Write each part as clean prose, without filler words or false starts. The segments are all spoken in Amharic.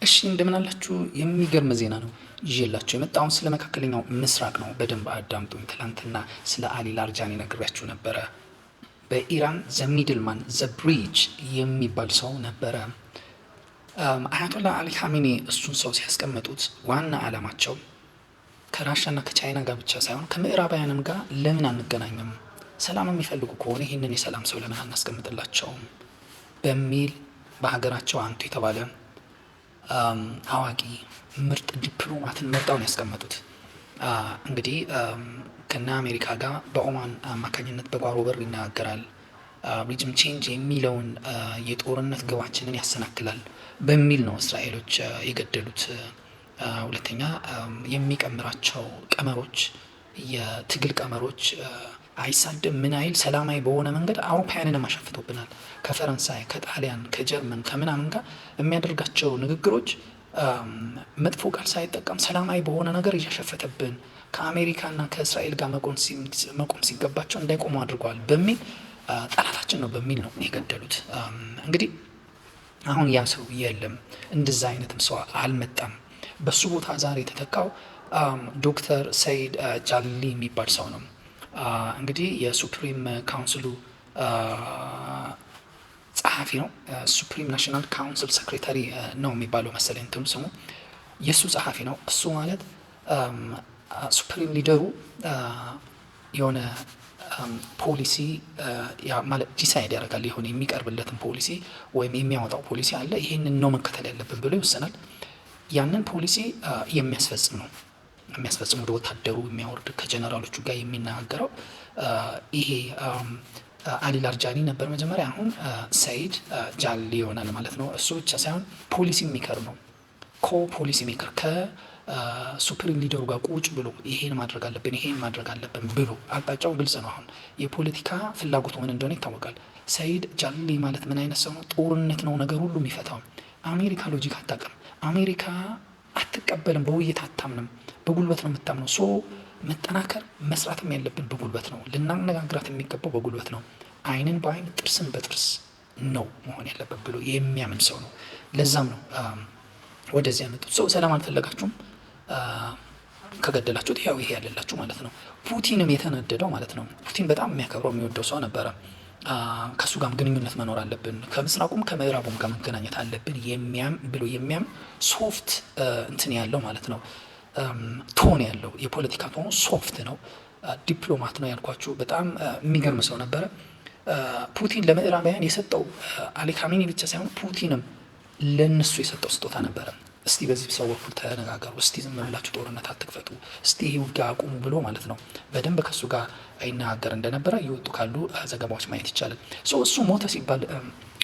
እሺ እንደምን አላችሁ? የሚገርም ዜና ነው ይዤላችሁ የመጣሁት ስለ መካከለኛው ምስራቅ ነው። በደንብ አዳምጡኝ። ትላንትና ስለ አሊ ላርጃኒ ነግሬያችሁ ነበረ። በኢራን ዘ ሚድልማን ዘ ብሪጅ የሚባል ሰው ነበረ። አያቶላ አሊ ኻሜኒ እሱን ሰው ሲያስቀምጡት ዋና ዓላማቸው ከራሻና ከቻይና ጋር ብቻ ሳይሆን ከምዕራባውያንም ጋር ለምን አንገናኝም፣ ሰላም የሚፈልጉ ከሆነ ይህንን የሰላም ሰው ለምን አናስቀምጥላቸውም በሚል በሀገራቸው አንቱ የተባለ አዋቂ ምርጥ ዲፕሎማትን መርጠው ነው ያስቀመጡት። እንግዲህ ከነ አሜሪካ ጋር በኦማን አማካኝነት በጓሮ በር ይናገራል። ሪጅም ቼንጅ የሚለውን የጦርነት ግባችንን ያሰናክላል በሚል ነው እስራኤሎች የገደሉት። ሁለተኛ የሚቀምራቸው ቀመሮች የትግል ቀመሮች አይሳደም ምን አይል ሰላማዊ በሆነ መንገድ አውሮፓውያንን አሸፍቶብናል። ከፈረንሳይ ከጣሊያን ከጀርመን ከምናምን ጋር የሚያደርጋቸው ንግግሮች መጥፎ ቃል ሳይጠቀም ሰላማዊ በሆነ ነገር እያሸፈተብን ከአሜሪካና ከእስራኤል ጋር መቆም ሲገባቸው እንዳይቆሙ አድርገዋል በሚል ጠላታችን ነው በሚል ነው የገደሉት። እንግዲህ አሁን ያ ሰው የለም፣ እንደዛ አይነትም ሰው አልመጣም። በሱ ቦታ ዛሬ የተተካው ዶክተር ሰይድ ጃሊ የሚባል ሰው ነው። እንግዲህ የሱፕሪም ካውንስሉ ጸሐፊ ነው። ሱፕሪም ናሽናል ካውንስል ሴክሬታሪ ነው የሚባለው መሰለኝ እንትኑ ስሙ። የእሱ ጸሐፊ ነው። እሱ ማለት ሱፕሪም ሊደሩ የሆነ ፖሊሲ ማለት ዲሳይድ ያደርጋል። የሆነ የሚቀርብለትን ፖሊሲ ወይም የሚያወጣው ፖሊሲ አለ። ይህንን ነው መከተል ያለብን ብሎ ይወሰናል። ያንን ፖሊሲ የሚያስፈጽም ነው የሚያስፈጽም ወደ ወታደሩ የሚያወርድ ከጀነራሎቹ ጋር የሚናገረው ይሄ አሊ ላርጃኒ ነበር መጀመሪያ። አሁን ሰይድ ጃሊ ይሆናል ማለት ነው። እሱ ብቻ ሳይሆን ፖሊሲ ሜከር ነው። ፖሊሲ ሜከር ከሱፕሪም ሊደሩ ጋር ቁጭ ብሎ ይሄን ማድረግ አለብን ይሄን ማድረግ አለብን ብሎ አቅጣጫው ግልጽ ነው። አሁን የፖለቲካ ፍላጎቱ ምን እንደሆነ ይታወቃል። ሰይድ ጃሊ ማለት ምን አይነት ሰው ነው? ጦርነት ነው ነገር ሁሉ የሚፈታው። አሜሪካ ሎጂክ አታውቅም። አሜሪካ አትቀበልም። በውይይት አታምንም። በጉልበት ነው የምታምነው። ሶ መጠናከር መስራትም ያለብን በጉልበት ነው። ልናነጋግራት የሚገባው በጉልበት ነው። አይንን በአይን ጥርስን በጥርስ ነው መሆን ያለበት ብሎ የሚያምን ሰው ነው። ለዛም ነው ወደዚህ ያመጡት። ሰው ሰላም አልፈለጋችሁም ከገደላችሁት ያው ይሄ ያለላችሁ ማለት ነው። ፑቲንም የተነደደው ማለት ነው። ፑቲን በጣም የሚያከብረው የሚወደው ሰው ነበረ። ከሱ ጋርም ግንኙነት መኖር አለብን፣ ከምስራቁም ከምዕራቡም ጋር መገናኘት አለብን የሚያም ሶፍት እንትን ያለው ማለት ነው። ቶን ያለው የፖለቲካ ቶኑ ሶፍት ነው። ዲፕሎማት ነው ያልኳችሁ። በጣም የሚገርም ሰው ነበረ። ፑቲን ለምዕራባውያን የሰጠው አሊ ኻሜኒ ብቻ ሳይሆን ፑቲንም ለነሱ የሰጠው ስጦታ ነበረ። እስቲ በዚህ ሰው በኩል ተነጋገሩ፣ እስቲ ዝም ብላችሁ ጦርነት አትክፈቱ፣ እስቲ ይሄ ውጊያ አቁሙ ብሎ ማለት ነው። በደንብ ከሱ ጋር አይናገር እንደነበረ እየወጡ ካሉ ዘገባዎች ማየት ይቻላል። እሱ ሞተ ሲባል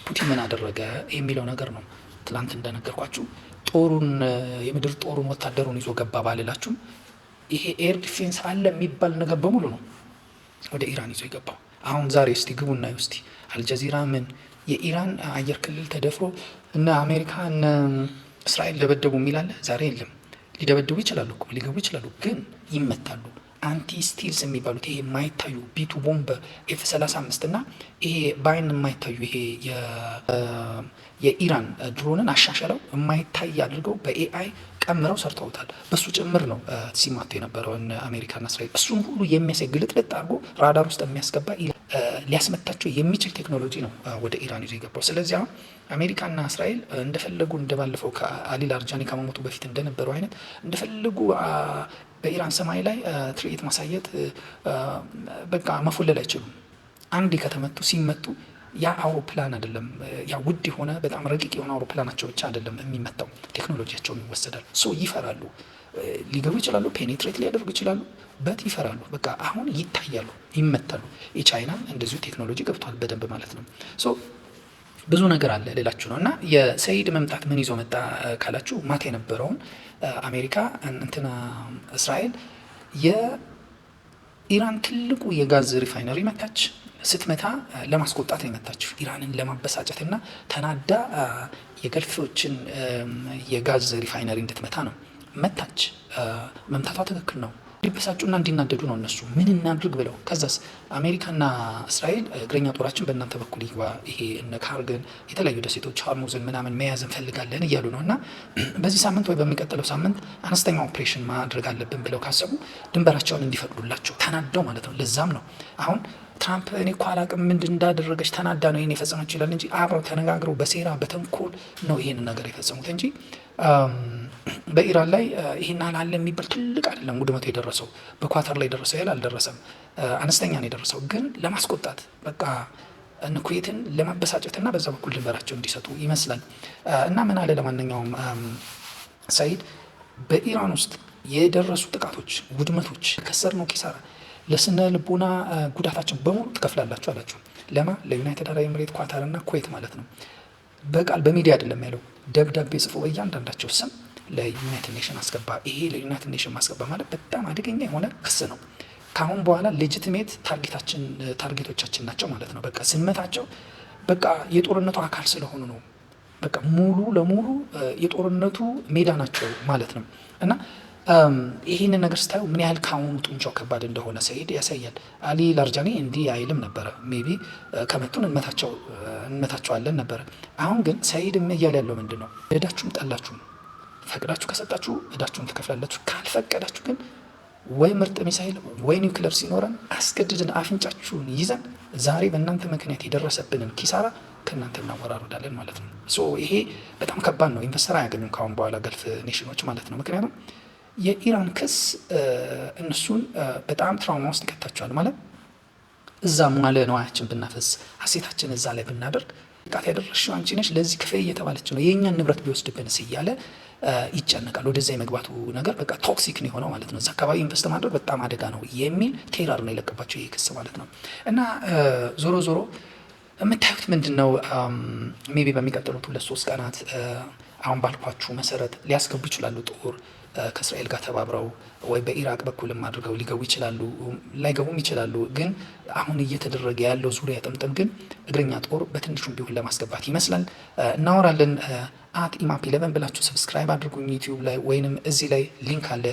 ፑቲን ምን አደረገ የሚለው ነገር ነው። ትላንት እንደነገርኳችሁ የምድር ጦሩን ወታደሩን ይዞ ገባ ባልላችሁም ይሄ ኤር ዲፌንስ አለ የሚባል ነገር በሙሉ ነው ወደ ኢራን ይዞ የገባው። አሁን ዛሬ እስቲ ግቡና እስቲ አልጀዚራ ምን የኢራን አየር ክልል ተደፍሮ እነ አሜሪካ እነ እስራኤል ደበደቡ የሚላለ ዛሬ የለም። ሊደበደቡ ይችላሉ እኮ ሊገቡ ይችላሉ፣ ግን ይመታሉ። አንቲ ስቲልስ የሚባሉት ይሄ የማይታዩ ቢቱ ቦምብ F-35 እና ይሄ በአይን የማይታዩ ይሄ የኢራን ድሮንን አሻሽለው የማይታይ አድርገው በኤአይ ቀምረው ሰርተውታል። በሱ ጭምር ነው ሲማቱ የነበረው አሜሪካና እስራኤል። እሱን ሁሉ የሚያሳይ ግልጥልጥ አድርጎ ራዳር ውስጥ የሚያስገባ ሊያስመታቸው የሚችል ቴክኖሎጂ ነው ወደ ኢራን ይዞ የገባው። ስለዚህ አሁን አሜሪካና እስራኤል እንደፈለጉ እንደባለፈው ከአሊ ላርጃኒ ከመሞቱ በፊት እንደነበረው አይነት እንደፈለጉ በኢራን ሰማይ ላይ ትርኢት ማሳየት በቃ መፎለል አይችሉም። አንዴ ከተመቱ ሲመቱ ያ አውሮፕላን አይደለም ያ ውድ የሆነ በጣም ረቂቅ የሆነ አውሮፕላናቸው ብቻ አይደለም የሚመታው፣ ቴክኖሎጂያቸውን ይወሰዳል። ይፈራሉ። ሊገቡ ይችላሉ፣ ፔኔትሬት ሊያደርጉ ይችላሉ፣ በት ይፈራሉ። በቃ አሁን ይታያሉ፣ ይመታሉ። የቻይና እንደዚሁ ቴክኖሎጂ ገብቷል በደንብ ማለት ነው። ብዙ ነገር አለ ሌላችሁ ነው። እና የሰይድ መምጣት ምን ይዞ መጣ ካላችሁ ማታ የነበረውን አሜሪካ እንትና እስራኤል የኢራን ትልቁ የጋዝ ሪፋይነሪ መታች። ስትመታ ለማስቆጣት ነው የመታችው፣ ኢራንን ለማበሳጨት እና ተናዳ የገልፎችን የጋዝ ሪፋይነሪ እንድትመታ ነው መታች። መምታቷ ትክክል ነው። እንዲበሳጩና እንዲናደዱ ነው እነሱ ምን እናድርግ ብለው። ከዛስ አሜሪካና እስራኤል እግረኛ ጦራችን በእናንተ በኩል ይግባ፣ ይሄ እነ ካርገን የተለያዩ ደሴቶች ሆርሙዝን ምናምን መያዝ እንፈልጋለን እያሉ ነው። እና በዚህ ሳምንት ወይ በሚቀጥለው ሳምንት አነስተኛ ኦፕሬሽን ማድረግ አለብን ብለው ካሰቡ ድንበራቸውን እንዲፈቅዱላቸው ተናደው ማለት ነው። ለዛም ነው አሁን ትራምፕ እኔ እኮ አላቅም ምንድን እንዳደረገች ተናዳ ነው ይህን የፈጸመች ይላል እንጂ አብረው ተነጋግረው በሴራ በተንኮል ነው ይህንን ነገር የፈጸሙት እንጂ በኢራን ላይ ይህን አለ የሚባል ትልቅ አይደለም ውድመቱ የደረሰው። በኳተር ላይ ደረሰው ያህል አልደረሰም፣ አነስተኛ ነው የደረሰው። ግን ለማስቆጣት በቃ ኩዌትን ለማበሳጨትና በዛ በኩል ድንበራቸው እንዲሰጡ ይመስላል። እና ምን አለ ለማንኛውም ሰይድ በኢራን ውስጥ የደረሱ ጥቃቶች፣ ውድመቶች፣ ከሰር ነው ኪሳራ ለስነ ልቦና ጉዳታቸው በሙሉ ትከፍላላችሁ አላቸው። ለማ ለዩናይትድ አረብ ኤምሬት፣ ኳታር እና ኩዌት ማለት ነው። በቃል በሚዲያ አይደለም ያለው፣ ደብዳቤ ጽፎ እያንዳንዳቸው ስም ለዩናይትድ ኔሽን አስገባ። ይሄ ለዩናይትድ ኔሽን ማስገባ ማለት በጣም አደገኛ የሆነ ክስ ነው። ከአሁን በኋላ ሌጂቲሜት ታርጌቶቻችን ናቸው ማለት ነው። በቃ ስንመታቸው በቃ የጦርነቱ አካል ስለሆኑ ነው። በቃ ሙሉ ለሙሉ የጦርነቱ ሜዳ ናቸው ማለት ነው። እና ይህንን ነገር ስታዩ ምን ያህል ከአሁኑ ጡንቻው ከባድ እንደሆነ ሰይድ ያሳያል። አሊ ላርጃኒ እንዲህ አይልም ነበረ። ሜቢ ከመቱን እንመታቸዋለን ነበረ። አሁን ግን ሰይድ እያለ ያለው ምንድን ነው? እዳችሁም ጠላችሁም ፈቅዳችሁ ከሰጣችሁ እዳችሁን ትከፍላላችሁ፣ ካልፈቀዳችሁ ግን ወይ ምርጥ ሚሳይል ወይ ኒውክለር ሲኖረን አስገድድን አፍንጫችሁን ይዘን ዛሬ በእናንተ ምክንያት የደረሰብንን ኪሳራ ከእናንተ እናወራርዳለን ማለት ነው። ይሄ በጣም ከባድ ነው። ኢንቨስተር አያገኙም ካሁን በኋላ ገልፍ ኔሽኖች ማለት ነው። ምክንያቱም የኢራን ክስ እነሱን በጣም ትራውማ ውስጥ ይከታቸዋል። ማለት እዛ ማለ ነዋያችን ብናፈስ ሀሴታችን እዛ ላይ ብናደርግ ጥቃት ያደረግሽው አንቺ ነሽ፣ ለዚህ ክፍያ እየተባለች ነው፣ የእኛን ንብረት ቢወስድብንስ እያለ ይጨነቃል። ወደዛ የመግባቱ ነገር በቃ ቶክሲክ ነው የሆነው ማለት ነው። እዛ አካባቢ ኢንቨስት ማድረግ በጣም አደጋ ነው የሚል ቴራር ነው የለቀባቸው ይህ ክስ ማለት ነው። እና ዞሮ ዞሮ የምታዩት ምንድን ነው? ሜቢ በሚቀጥሉት 2-3 ቀናት አሁን ባልኳችሁ መሰረት ሊያስገቡ ይችላሉ ጦር ከእስራኤል ጋር ተባብረው ወይ በኢራቅ በኩልም አድርገው ሊገቡ ይችላሉ፣ ላይገቡም ይችላሉ። ግን አሁን እየተደረገ ያለው ዙሪያ ጥምጥም ግን እግረኛ ጦር በትንሹም ቢሆን ለማስገባት ይመስላል። እናወራለን። @imap11 ብላችሁ ሰብስክራይብ አድርጉኝ ዩቲዩብ ላይ ወይንም እዚህ ላይ ሊንክ አለ።